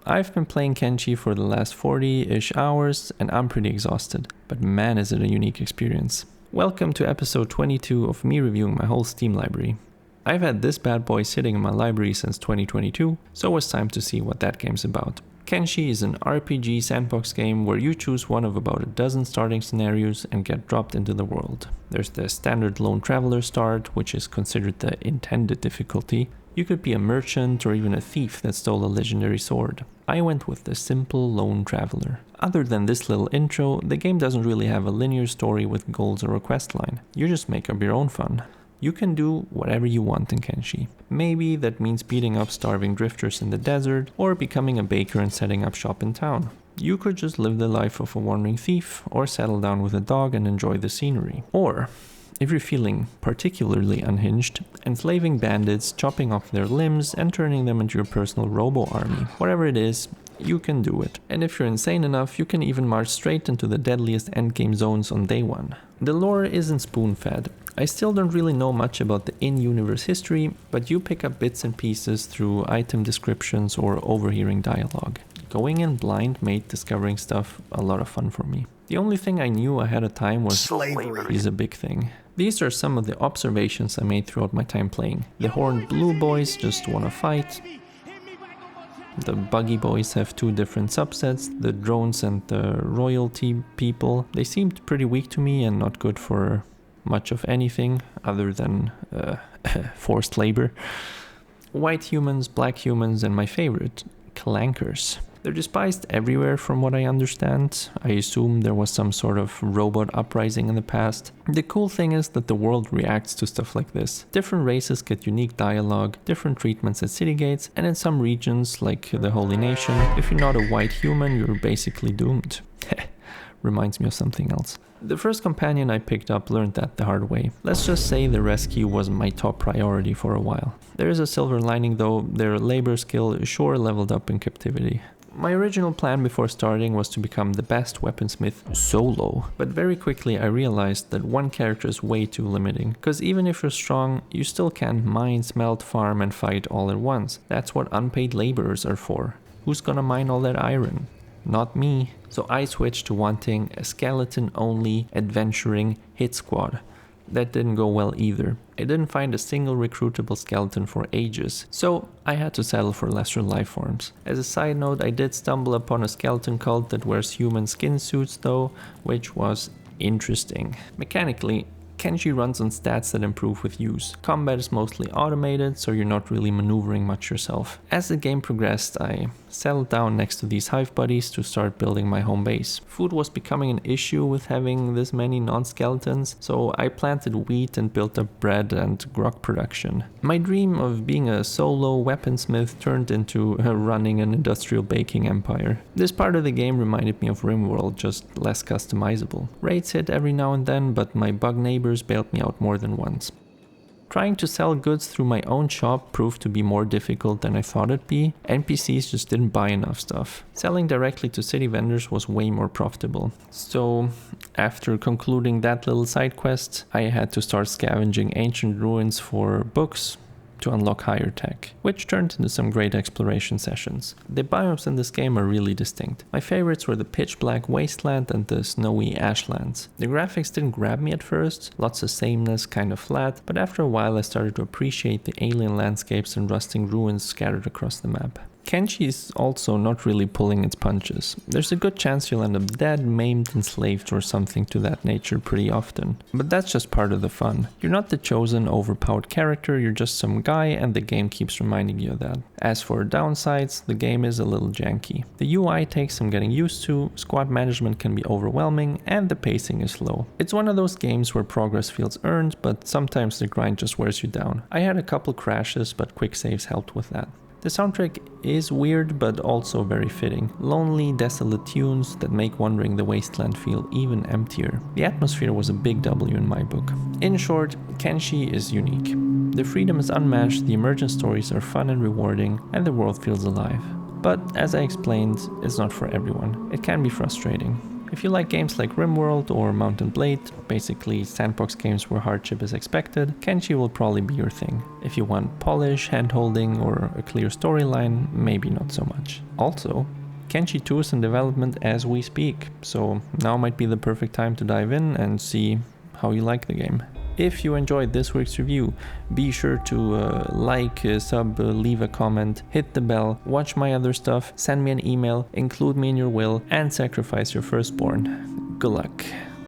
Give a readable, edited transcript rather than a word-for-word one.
I've been playing Kenshi for the last 40-ish hours and I'm pretty exhausted, but man is it a unique experience. Welcome to episode 22 of me reviewing my whole Steam library. I've had this bad boy sitting in my library since 2022, so it was time to see what that game's about. Kenshi is an RPG sandbox game where you choose one of about a dozen starting scenarios and get dropped into the world. There's the standard lone traveler start, which is considered the intended difficulty. You could be a merchant or even a thief that stole a legendary sword. I went with the simple lone traveler. Other than this little intro, the game doesn't really have a linear story with goals or a quest line. You just make up your own fun. You can do whatever you want in Kenshi. Maybe that means beating up starving drifters in the desert, or becoming a baker and setting up shop in town. You could just live the life of a wandering thief, or settle down with a dog and enjoy the scenery. Or, if you're feeling particularly unhinged, enslaving bandits, chopping off their limbs, and turning them into your personal robo-army. Whatever it is, you can do it. And if you're insane enough, you can even march straight into the deadliest endgame zones on day one. The lore isn't spoon-fed. I still don't really know much about the in-universe history, but you pick up bits and pieces through item descriptions or overhearing dialogue. Going in blind made discovering stuff a lot of fun for me. The only thing I knew ahead of time was slavery is a big thing. These are some of the observations I made throughout my time playing. The horned blue boys just wanna fight. The buggy boys have two different subsets, the drones and the royalty people. They seemed pretty weak to me and not good for much of anything other than forced labor. White humans, black humans, and my favorite, clankers. They're despised everywhere from what I understand. I assume there was some sort of robot uprising in the past. The cool thing is that the world reacts to stuff like this. Different races get unique dialogue, different treatments at city gates, and in some regions, like the Holy Nation, if you're not a white human, you're basically doomed. Reminds me of something else. The first companion I picked up learned that the hard way. Let's just say the rescue wasn't my top priority for a while. There is a silver lining though, their labor skill sure leveled up in captivity. My original plan before starting was to become the best weaponsmith solo, but very quickly I realized that one character is way too limiting, because even if you're strong, you still can't mine, smelt, farm and fight all at once. That's what unpaid laborers are for. Who's gonna mine all that iron? Not me. So I switched to wanting a skeleton-only adventuring hit squad. That didn't go well either. I didn't find a single recruitable skeleton for ages, so I had to settle for lesser life forms. As a side note, I did stumble upon a skeleton cult that wears human skin suits though, which was interesting. Mechanically, Kenshi runs on stats that improve with use. Combat is mostly automated, so you're not really maneuvering much yourself. As the game progressed, I settled down next to these hive buddies to start building my home base. Food was becoming an issue with having this many non-skeletons, so I planted wheat and built up bread and grog production. My dream of being a solo weaponsmith turned into running an industrial baking empire. This part of the game reminded me of RimWorld, just less customizable. Raids hit every now and then, but my bug neighbors bailed me out more than once. Trying to sell goods through my own shop proved to be more difficult than I thought it'd be. NPCs just didn't buy enough stuff. Selling directly to city vendors was way more profitable. So, after concluding that little side quest, I had to start scavenging ancient ruins for books to unlock higher tech, which turned into some great exploration sessions. The biomes in this game are really distinct. My favorites were the pitch black wasteland and the snowy ashlands. The graphics didn't grab me at first, lots of sameness, kind of flat, but after a while I started to appreciate the alien landscapes and rusting ruins scattered across the map. Kenshi is also not really pulling its punches. There's a good chance you'll end up dead, maimed, enslaved or something to that nature pretty often. But that's just part of the fun. You're not the chosen, overpowered character, you're just some guy and the game keeps reminding you of that. As for downsides, the game is a little janky. The UI takes some getting used to, squad management can be overwhelming, and the pacing is slow. It's one of those games where progress feels earned, but sometimes the grind just wears you down. I had a couple crashes, but quick saves helped with that. The soundtrack is weird but also very fitting. Lonely, desolate tunes that make Wandering the Wasteland feel even emptier. The atmosphere was a big W in my book. In short, Kenshi is unique. The freedom is unmatched, the emergent stories are fun and rewarding, and the world feels alive. But as I explained, it's not for everyone. It can be frustrating. If you like games like RimWorld or Mountain Blade, basically sandbox games where hardship is expected, Kenshi will probably be your thing. If you want polish, hand-holding, or a clear storyline, maybe not so much. Also, Kenshi 2 is in development as we speak, so now might be the perfect time to dive in and see how you like the game. If you enjoyed this week's review, be sure to like, sub, leave a comment, hit the bell, watch my other stuff, send me an email, include me in your will, and sacrifice your firstborn. Good luck.